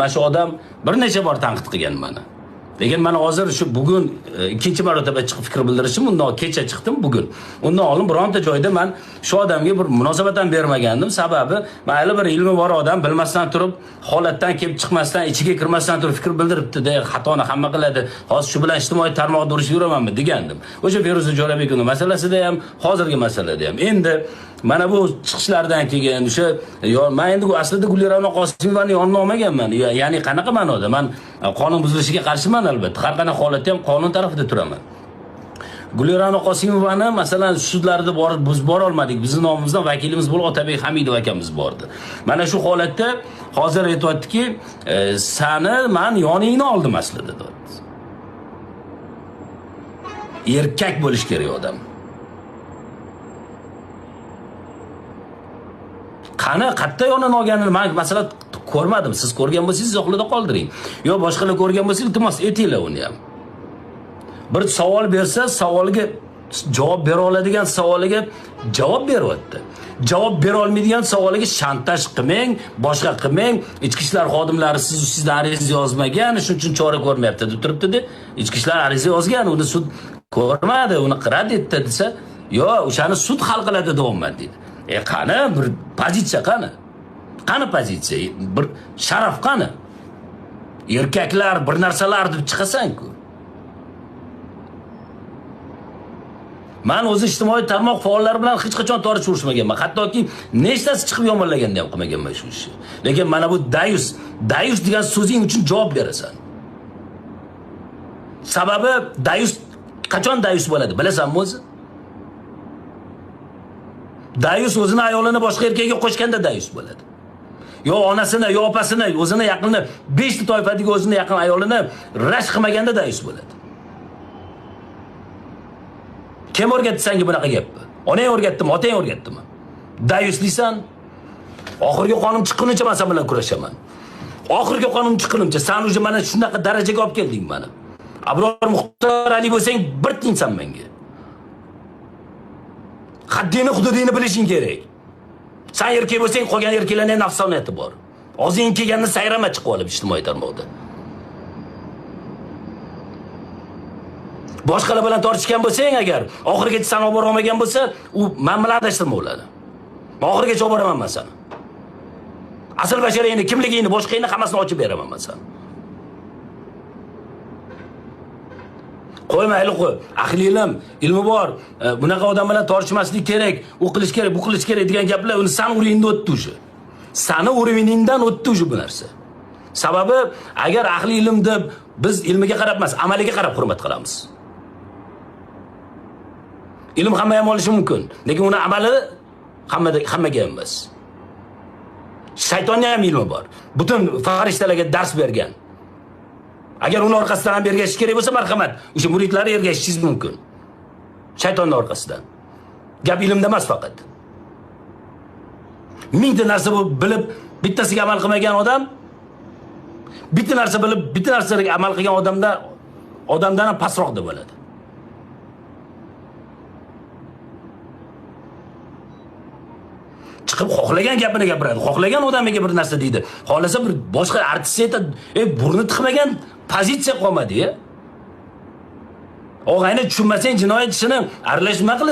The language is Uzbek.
Mana shu odam bir necha bor tanqid qilgan meni. Lekin mana hozir shu bugun ikkinchi marotaba chiqib fikr bildirishim, undan kecha chiqdim bugun. Undan oldin bironta joyda men shu odamga bir munosabat ham bermagandim. Sababi mayli bir ilmi bor odam bilmasdan turib, holatdan kelib chiqmasdan, ichiga kirmasdan turib fikr bildiribdi-da, xatoni hamma qiladi. Hozir shu bilan ijtimoiy tarmoqda urishib yuramanmi degandim. O'sha Feruza Jo'rabekovning masalasida ham, hozirgi masalada ham. Endi mana bu chiqishlardan keyin o'sha men endi aslida Gulirona Qosimovani yonida olmaganman. Ya'ni qanaqa ma'noda? Men qonun buzilishiga qarshiman albatta. Har qanday holatda ham qonun tarafida turaman. Gulirona Qosimovani masalan sudlarda borib biz bora olmadik. Bizning nomimizdan vakilimiz bo'lib Otabek Hamidov akamiz bordi. Mana shu holatda hozir aytayaptiki, sani men yoningni oldim aslida deyapti. Erkak bo'lish kerak odam. Qani qatta yonini olganini men masalan ko'rmadim. Siz ko'rgan bo'lsangiz izohlarda qoldiring. Yo boshqalar ko'rgan bo'lsa iltimos etinglar uni ham. Bir savol bersa, savoliga javob bera oladigan savoliga javob beryapti. Javob bera olmaydigan savoliga shantaj qilmang, boshqa qilmang. Ichki ishlar xodimlari sizdan ariza yozmagan, shuning uchun chora ko'rmayapti deb turibdi-da. Ichki ishlar ariza yozgan, uni sud ko'rmadi, uni qirad etdi desa, yo, o'shani sud hal qiladi deyapman dedi. Qani bir pozitsiya qani? Qani pozitsiya? Bir sharaf qani? Erkaklar bir narsalar deb chiqasan-ku. Men o'zi ijtimoiy tarmoq faollari bilan hech qachon tortishib urishmaganman. Hattoki nechtasi chiqib yomonlaganda ham qilmaganman shu ishni. Lekin mana bu dayus degan so'zing uchun javob berasan. Sababi dayus qachon dayus bo'ladi? Bilasanmi o'zi? Dayus o'zini ayolini boshqa erkakka qo'shganda dayus bo'ladi. Yo onasini, yo opasini, o'zini yaqinni 5 ta toifadagi o'zini yaqin ayolini rash qilmaganda dayus bo'ladi. Kim o'rgatdi senga bunaqa gapni? Onang o'rgatdimi, otang o'rgatdimi? Dayuslisan. Oxirgi qonun chiqqunicha men sen bilan kurashaman. Oxirgi qonun chiqqunicha sen o'zi mana shunaqa darajaga olib kelding meni. Abror Muxtor Ali bo'lsang bir tingsan menga. Haddini hududini bilishing kerak. Sen erkak bo'lsang, qolgan erkaklarning nafsoniyati bor. O'zing kelganni sayrama chiqib olib ijtimoiy tarmoqda. Boshqalar bilan tortishgan bo'lsang agar, oxirigacha sen olib bora olmagan bo'lsa, u men bilan adashtirma ularni. Oxirigacha olib boraman men seni. Asl basharangni, kimligingni, boshqangni hammasini ochib beraman men seni. Qo'ymaylik qo'y. Ahli ilmi bor. Bunaqa odam bilan tortishmaslik kerak, u qilish kerak, bu qilish kerak degan gaplar uni san uringda o'tdi o'sha. Sani uringdan o'tdi o'sha bu narsa. Sababi agar ahli ilm deb biz ilmiga qarab emas, amaliga qarab hurmat qilamiz. Ilm hamma ham olishi mumkin, lekin uni amali hammaga emas. Shaytonning ham ilmi bor. Butun farishtalarga dars bergan. Agar uni orqasidan ham ergashish kerak bo'lsa, marhamat, o'sha muridlari ergashishingiz mumkin. Shaytonning orqasidan. Gap ilmda emas faqat. Mingta narsa bilib, bittasiga amal qilmagan odam, bitta narsa bilib, bitta narsaga amal qilgan odamdan ham pastroqda bo'ladi. Chiqib xohlagan gapini gapiradi, xohlagan odamiga bir narsa deydi. Xolasa bir boshqa artist aytadi, burni tiqmagan pozitsiya qolmadi-ya. Og'ayni tushunmasang jinoyat ishini aralashma qilasiz.